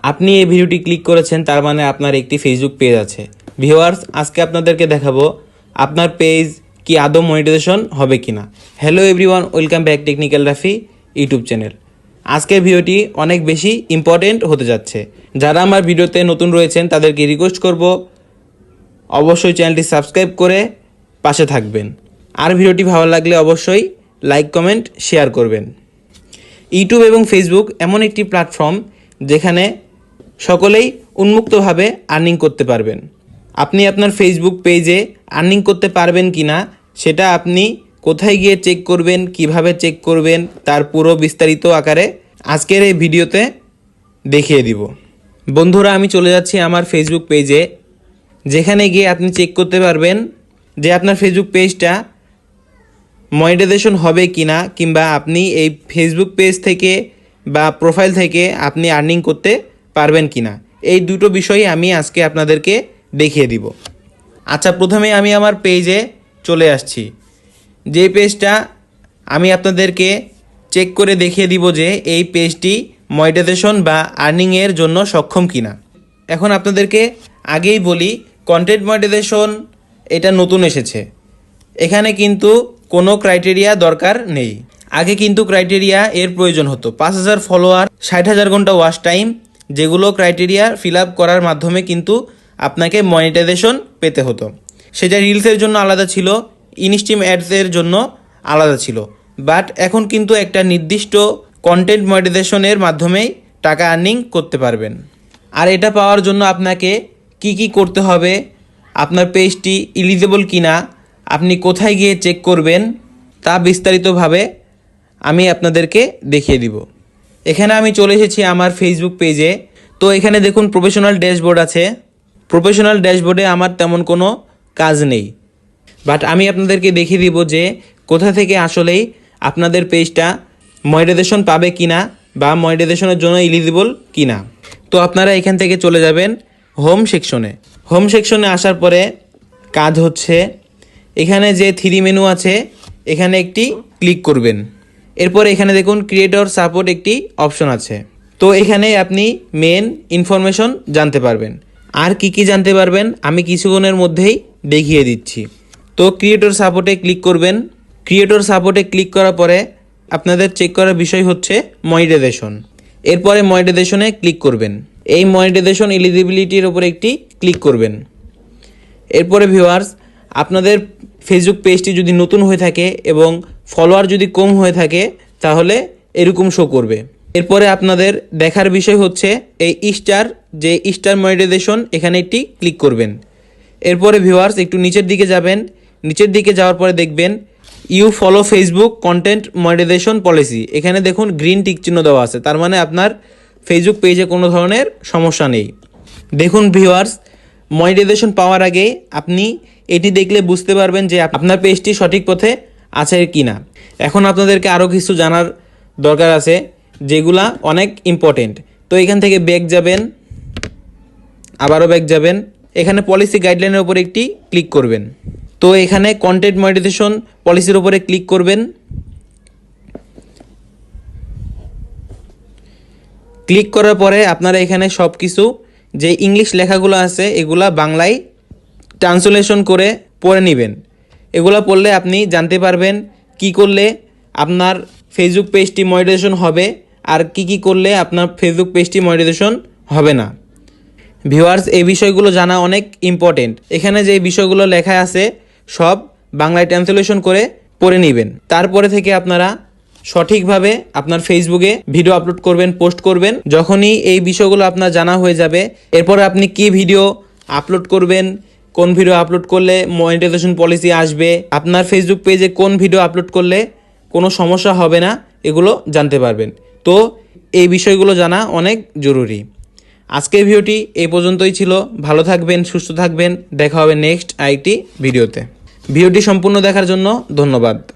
আপনি এই ভিডিওটি ক্লিক করেছেন, তার মানে আপনার একটি ফেসবুক পেজ আছে। ভিউয়ার্স, আজকে আপনাদেরকে দেখাবো আপনার পেজ কি আদৌ মনিটাইজেশন হবে কিনা। Hello everyone, welcome back technical Rafi YouTube channel. আজকের ভিডিওটি অনেক বেশি ইম্পর্টেন্ট হতে যাচ্ছে। যারা আমার ভিডিওতে নতুন রয়েছেন তাদেরকে রিকোয়েস্ট করব অবশ্যই চ্যানেলটি সাবস্ক্রাইব করে পাশে থাকবেন। আর ভিডিওটি ভালো লাগলে অবশ্যই লাইক, কমেন্ট, শেয়ার করবেন। ইউটিউব এবং ফেসবুক এমন একটি প্ল্যাটফর্ম যেখানে সকলেই উন্মুক্তভাবে আর্নিং করতে পারবেন। আপনি আপনার ফেসবুক পেজে আর্নিং করতে পারবেন কিনা সেটা আপনি কোথায় গিয়ে চেক করবেন, কিভাবে চেক করবেন, তার পুরো বিস্তারিত আকারে আজকের এই ভিডিওতে দেখিয়ে দিব। বন্ধুরা, আমি চলে যাচ্ছি আমার ফেসবুক পেজে, যেখানে গিয়ে আপনি চেক করতে পারবেন যে আপনার ফেসবুক পেজটা মনিটাইজেশন হবে কিনা, কিংবা আপনি এই ফেসবুক পেজ থেকে বা প্রোফাইল থেকে আপনি আর্নিং করতে পারবেন কিনা। এই দুটো বিষয় আমি আজকে আপনাদেরকে দেখিয়ে দিব। আচ্ছা, প্রথমে আমি আমার পেজে চলে আসছি। যে পেজটা আমি আপনাদেরকে চেক করে দেখিয়ে দিব যে এই পেজটি মনিটাইজেশন বা আর্নিংয়ের জন্য সক্ষম কিনা। এখন আপনাদেরকে আগেই বলি, কন্টেন্ট মনিটাইজেশন এটা নতুন এসেছে। এখানে কিন্তু কোনো ক্রাইটেরিয়া দরকার নেই। আগে কিন্তু ক্রাইটেরিয়া এর প্রয়োজন হতো। 5,000 ফলোয়ার, 60,000 ঘন্টা ওয়াচ টাইম, যেগুলো ক্রাইটেরিয়া ফিল আপ করার মাধ্যমে কিন্তু আপনাকে মনিটাইজেশন পেতে হতো। সেটা রিলসের জন্য আলাদা ছিল, ইনস্ট্রিম অ্যাডসের জন্য আলাদা ছিল। বাট এখন কিন্তু একটা নির্দিষ্ট কন্টেন্ট মনিটাইজেশনের মাধ্যমেই টাকা আর্নিং করতে পারবেন। আর এটা পাওয়ার জন্য আপনাকে কি কি করতে হবে, আপনার পেজটি এলিজিবল কিনা, আপনি কোথায় গিয়ে চেক করবেন, তা বিস্তারিতভাবে আমি আপনাদেরকে দেখিয়ে দিব। এখানে আমি চলে এসেছি আমার ফেসবুক পেজে। তো এখানে দেখুন প্রফেশনাল ড্যাশবোর্ড আছে। প্রফেশনাল ড্যাশবোর্ডে আমার তেমন কোনো কাজ নেই, বাট আমি আপনাদেরকে দেখিয়ে দিব যে কোথা থেকে আসলেই আপনাদের পেজটা মনিটাইজেশন পাবে কিনা বা মনিটাইজেশনের জন্য এলিজিবল কিনা। তো আপনারা এখান থেকে চলে যাবেন হোম সেকশনে। হোম সেকশনে আসার পরে কাজ হচ্ছে, এখানে যে 3 মেনু আছে এখানে একটি ক্লিক করবেন। এরপরে এখানে দেখুন ক্রিয়েটর সাপোর্ট একটি অপশন আছে। তো এখানে আপনি মেন ইনফরমেশন জানতে পারবেন। আর কি কি জানতে পারবেন আমি কিছুক্ষণের মধ্যেই দেখিয়ে দিচ্ছি। তো ক্রিয়েটর সাপোর্টে ক্লিক করবেন। ক্রিয়েটর সাপোর্টে ক্লিক করার পরে আপনাদের চেক করার বিষয় হচ্ছে মনিটাইজেশন। এরপরে মনিটাইজেশনে ক্লিক করবেন। এই মনিটাইজেশন এলিজিবিলিটির উপরে একটি ক্লিক করবেন। এরপরে ভিউয়ার্স, আপনাদের ফেসবুক পেজটি যদি নতুন হয়ে থাকে এবং ফলোয়ার যদি কম হয়ে থাকে তাহলে এরকম শো করবে। এরপরে আপনাদের দেখার বিষয় হচ্ছে এই স্টার মনিটাইজেশন, এখানে একটি ক্লিক করবেন। এরপরে ভিউয়ার্স একটু নিচের দিকে যাবেন। নিচের দিকে যাওয়ার পরে দেখবেন you follow Facebook content monetisation policy. এখানে দেখুন গ্রিন টিক চিহ্ন দেওয়া আছে, তার মানে আপনার ফেসবুক পেজে কোনো ধরনের সমস্যা নেই। দেখুন ভিউয়ার্স, মনিটাইজেশন পাওয়ার আগে আপনি এটি দেখলে বুঝতে পারবেন যে আপনার পেজটি সঠিক পথে আছে কি না। এখন আপনাদেরকে আরও কিছু জানার দরকার আছে, যেগুলা অনেক ইম্পর্টেন্ট। তো এখান থেকে ব্যাক যাবেন, আবারও ব্যাক যাবেন। এখানে পলিসি গাইডলাইনের উপরে একটি ক্লিক করবেন। তো এখানে কন্টেন্ট মনিটাইজেশন পলিসির উপরে ক্লিক করবেন। ক্লিক করার পরে আপনারা এখানে সব কিছু যে ইংলিশ লেখাগুলো আছে এগুলা বাংলায় ট্রান্সলেশন করে পড়ে নেবেন। এগুলো পড়লে আপনি জানতে পারবেন কি করলে আপনার ফেসবুক পেজটি মনিটাইজেশন হবে আর কি করলে আপনার ফেসবুক পেজটি মনিটাইজেশন হবে না। ভিউয়ার্স, এই বিষয়গুলো জানা অনেক ইম্পর্টেন্ট। এখানে যে বিষয়গুলো লেখা আছে সব বাংলায় ট্রান্সলেশন করে পড়ে নেবেন। তারপরে থেকে আপনারা সঠিকভাবে আপনার ফেসবুকে ভিডিও আপলোড করবেন, পোস্ট করবেন। যখনই এই বিষয়গুলো আপনার জানা হয়ে যাবে, এরপরে আপনি কি ভিডিও আপলোড করবেন, কোন ভিডিও আপলোড করলে মনিটাইজেশন পলিসি আসবে, আপনার ফেসবুক পেজে কোন ভিডিও আপলোড করলে কোনো সমস্যা হবে না, এগুলো জানতে পারবেন। তো এই বিষয়গুলো জানা অনেক জরুরি। আজকের ভিডিওটি এই পর্যন্তই ছিল। ভালো থাকবেন, সুস্থ থাকবেন। দেখা হবে নেক্সট আরেকটি ভিডিওতে। ভিডিওটি সম্পূর্ণ দেখার জন্য ধন্যবাদ।